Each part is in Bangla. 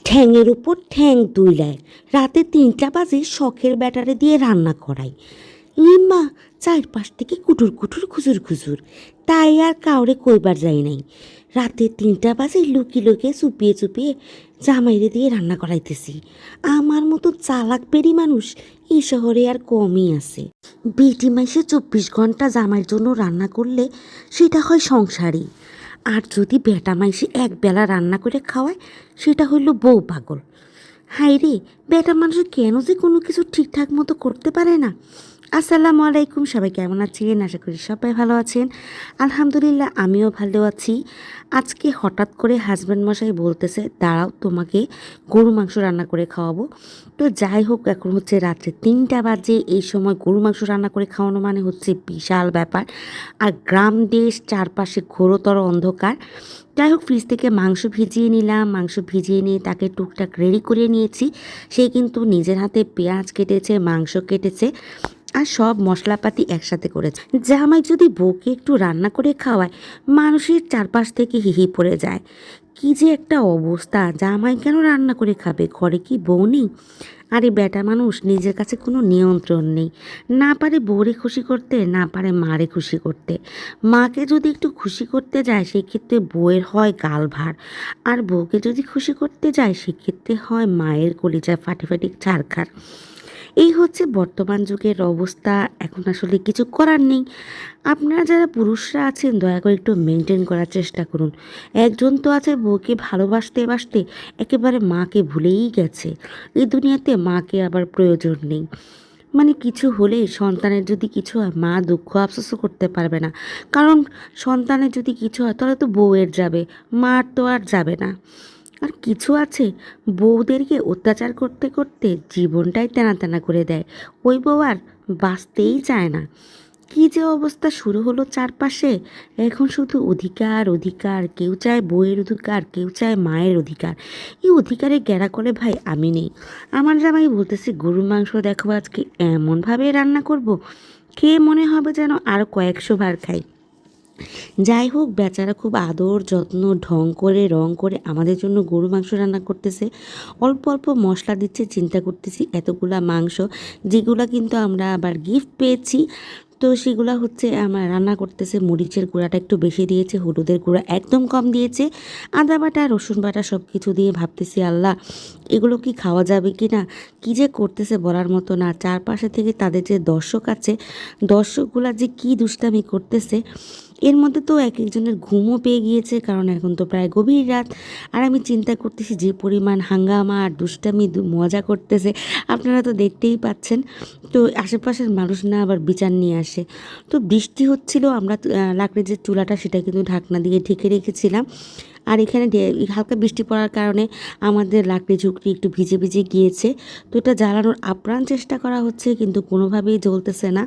ঠ্যাংয়ের উপর ঠ্যাং তুইলায় রাতে ৩টা বাজে শখের ব্যাটারে দিয়ে রান্না করাই। লিম্মা চারপাশ থেকে কুটুর কুটুর খুচুর খুচুর, তাই আর কাউরে কইবার যাই নাই। রাতে 3টা বাজে লুকিয়ে লুকিয়ে চুপিয়ে চুপিয়ে জামাইরে দিয়ে রান্না করাইতেছি। আমার মতো চালাক পেরি মানুষ এই শহরে আর কমই আছে। বেটি মাইসে 24 ঘন্টা জামাইয়ের জন্য রান্না করলে সেটা হয় সংসারী, আর যদি বেটা মাইসে একবেলা রান্না করে খাওয়ায় সেটা হইল বউ পাগল। হাই রে, বেটা মানুষ কেন যে কোনো কিছু ঠিকঠাক মতো করতে পারে না। আসসালামু আলাইকুম, সবাই কেমন আছেন? আশা করি সবাই ভালো আছেন। আলহামদুলিল্লাহ আমিও ভালো আছি। আজকে হঠাৎ করে হাজব্যান্ড মশাই বলতেছে দাঁড়াও তোমাকে গরু মাংস রান্না করে খাওয়াবো। তো যাই হোক, এখন হচ্ছে রাত্রে 3টা বাজে, এই সময় গরু মাংস রান্না করে খাওয়ানো মানে হচ্ছে বিশাল ব্যাপার। আর গ্রাম দেশ, চারপাশে ঘোরতর অন্ধকার। যাই হোক, ফ্রিজ থেকে মাংস ভিজিয়ে নিলাম। মাংস ভিজিয়ে নিয়ে তাকে টুকটাক রেডি করে নিয়েছি। সে কিন্তু নিজের হাতে পেঁয়াজ কেটেছে, মাংস কেটেছে, আর সব মশলাপাতি একসাথে করেছে। জামাই যদি বউকে একটু রান্না করে খাওয়ায়, মানুষের চারপাশ থেকে হিহি পড়ে যায়। কি যে একটা অবস্থা, জামাই কেন রান্না করে খাবে? ঘরে কি বউ নেই? আরে বেটা মানুষ, নিজের কাছে কোনো নিয়ন্ত্রণ নেই। না পারে বউরে খুশি করতে, না পারে মারে খুশি করতে। মাকে যদি একটু খুশি করতে যায় সেক্ষেত্রে বউয়ের হয় গাল ভার, আর বউকে যদি খুশি করতে যায় সেক্ষেত্রে হয় মায়ের কলিজায় ফাটি ফাটি ছারখার। এই হচ্ছে বর্তমান যুগের অবস্থা। এখন আসলে কিছু করার নেই। আপনারা যারা পুরুষরা আছেন দয়া করে একটু মেনটেন করার চেষ্টা করুন। একজন তো আছে বউকে ভালোবাসতে বাসতে একেবারে মাকে ভুলেই গেছে। এই দুনিয়াতে মাকে আবার প্রয়োজন নেই। মানে কিছু হলে, সন্তানের যদি কিছু হয়, মা দুঃখ আফসোসও করতে পারবে না। কারণ সন্তানের যদি কিছু হয় তাহলে তো বউয়ের যাবে, মার তো আর যাবে না। আর কিছু আছে বউদেরকে অত্যাচার করতে করতে জীবনটাই তেনা তেনা করে দেয়। ওই বউ আর বাঁচতেই চায় না। কী যে অবস্থা শুরু হলো চারপাশে! এখন শুধু অধিকার অধিকার, কেউ চায় বউয়ের অধিকার, কেউ চায় মায়ের অধিকার। এই অধিকারে গেরা করে ভাই আমি নেই। আমার জামাই বলতেছে গরুর মাংস দেখো আজকে এমনভাবে রান্না করব, খেয়ে মনে হবে যেন আরও কয়েকশো বার খাই। যাই হোক, বেচারা খুব আদর যত্ন ঢং করে রং করে আমাদের জন্য গরু মাংস রান্না করতেছে। অল্প অল্প মশলা দিচ্ছে, চিন্তা করতেছি এতগুলা মাংস, যেগুলা কিন্তু আমরা আবার গিফট পেয়েছি। তো সেগুলো হচ্ছে আমার রান্না করতেছে। মরিচের গুঁড়াটা একটু বেশি দিয়েছে, হলুদের গুঁড়া একদম কম দিয়েছে, আদা বাটা রসুন বাটা সব কিছু দিয়ে ভাবতেছি আল্লাহ এগুলো কি খাওয়া যাবে কি না। কী যে করতেছে বলার মতো না। চারপাশে থেকে তাদের যে দর্শক আছে, দর্শকগুলা যে কী দুষ্টামি করতেছে। এর মধ্যে তো এক একজনের ঘুমও পেয়ে গিয়েছে, কারণ এখন তো প্রায় গভীর রাত। আর আমি চিন্তা করতেছি যে পরিমাণ হাঙ্গামা আর দুষ্টামি মজা করতেছে, আপনারা তো দেখতেই পাচ্ছেন। তো আশেপাশের মানুষ না আবার বিচার নিয়ে আসে। তো বৃষ্টি হচ্ছিল, আমরা লাকড়ির যে চুলাটা সেটা কিন্তু ঢাকনা দিয়ে ঢেকে রেখেছিলাম। আর এখানে হালকা বৃষ্টি পড়ার কারণে আমাদের লাকড়ি ঝুঁকড়ি একটু ভিজে ভিজে গিয়েছে। তো এটা জ্বালানোর আপ্রাণ চেষ্টা করা হচ্ছে, কিন্তু কোনোভাবেই জ্বলতেছে না।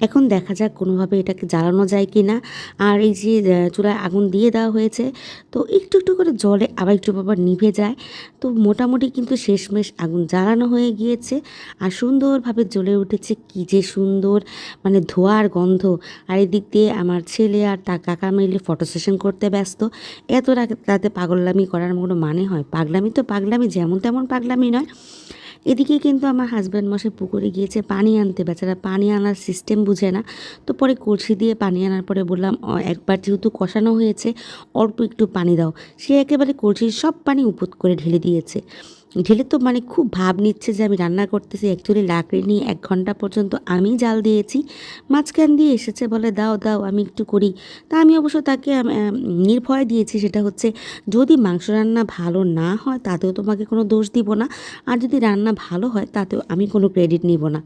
এখন দেখা যাক কোনোভাবে এটাকে জ্বালানো যায় কি না। আর এই যে চুলায় আগুন দিয়ে দেওয়া হয়েছে, তো একটু একটু করে জলে আবার একটু আবার নিভে যায়। তো মোটামুটি কিন্তু শেষমেশ আগুন জ্বালানো হয়ে গিয়েছে আর সুন্দরভাবে জ্বলে উঠেছে। কী যে সুন্দর, মানে ধোঁয়ার গন্ধ। আর এদিক দিয়ে আমার ছেলে আর তার কাকা মিলে ফটো সেশন করতে ব্যস্ত। এত রাতে পাগলামি করার কোনো মানে হয়? পাগলামি তো পাগলামি, যেমন তেমন পাগলামি নয়। এদিকে কিন্তু আমার হাজব্যান্ড মশাই পুকুরে গিয়েছে পানি আনতে। বেচারা পানি আনার সিস্টেম বুঝে না। তো পরে কলসি দিয়ে পানি আনার পরে বললাম একবার যেহেতু কষানো হয়েছে অল্প একটু পানি দাও। সে একেবারে কলসির সব পানি উপর করে ঢেলে দিয়েছে। ঢেলে তো মানে খুব ভাব নিচ্ছে যে আমি রান্না করতেছি। অ্যাকচুয়ালি লাকড়ি নিয়ে 1 ঘন্টা পর্যন্ত আমি জাল দিয়েছি। মাঝখান দিয়ে এসেছে বলে দাও দাও আমি একটু করি। তা আমি অবশ্য তাকে নির্ভয় দিয়েছি, সেটা হচ্ছে যদি মাংস রান্না ভালো না হয় তাতেও তোমাকে কোনো দোষ দিব না, আর যদি রান্না ভালো হয় তাতেও আমি কোনো ক্রেডিট নিব না।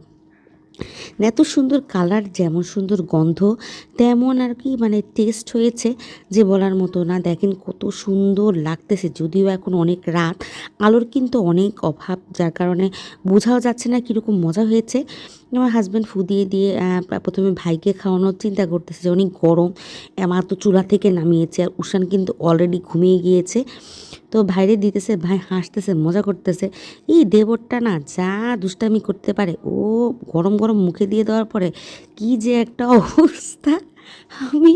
এত সুন্দর কালার, যেমন সুন্দর গন্ধ, তেমন আর কি মানে টেস্ট হয়েছে যে বলার মতো না। দেখেন কত সুন্দর লাগতেছে। যদিও এখন অনেক রাত, আলোর কিন্তু অনেক অভাব, যার কারণে বোঝাও যাচ্ছে না কীরকম মজা হয়েছে। আমার হাজব্যান্ড ফু দিয়ে দিয়ে প্রথমে ভাইকে খাওয়ানোর চিন্তা করতেছে যে অনেক গরম, আমার তো চুলা থেকে নামিয়েছে। আর উষান কিন্তু অলরেডি ঘুমিয়ে গিয়েছে। তো ভাইরে দিতেছে, ভাই হাসতেছে, মজা করতেছে। এই দেবরটা না যা দুষ্টামি করতে পারে, ও গরম গরম মুখে দিয়ে দেওয়ার পরে কি যে একটা অবস্থা। আমি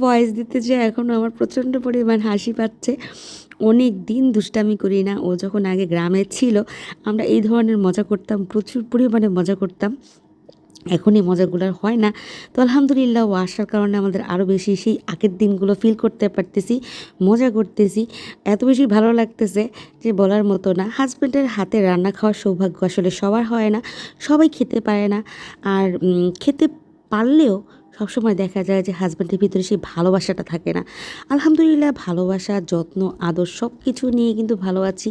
ভয়েস দিতে যে এখন আমার প্রচণ্ড পরিমাণ হাসি পাচ্ছে। অনেক দিন দুষ্টামি করি না। ও যখন আগে গ্রামে ছিল আমরা এই ধরনের মজা করতাম, প্রচুর পরিমাণে মজা করতাম। এখন এই মজাগুলো আর হয় না। তো আলহামদুলিল্লাহ ও আসার কারণে আমাদের আরও বেশি সেই আগের দিনগুলো ফিল করতে পারতেছি, মজা করতেছি। এত বেশি ভালো লাগতেছে যে বলার মতো না। হাজব্যান্ডের হাতে রান্না খাওয়ার সৌভাগ্য আসলে সবার হয় না, সবাই খেতে পারে না। আর খেতে পারলেও সবসময় দেখা যায় যে হাজব্যান্ডের ভিতরে সেই ভালোবাসাটা থাকে না। আলহামদুলিল্লাহ ভালোবাসা, যত্ন, আদর সব কিছু নিয়ে কিন্তু ভালো আছি।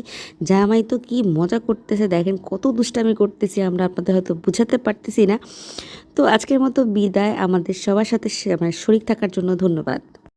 জামাই তো কি মজা করতেছে দেখেন, কত দুষ্টামি করতেছি আমরা, আপনাদের হয়তো বুঝাতে পারতেছি না। তো আজকের মতো বিদায়। আমাদের সবার সাথে মানে শরীক থাকার জন্য ধন্যবাদ।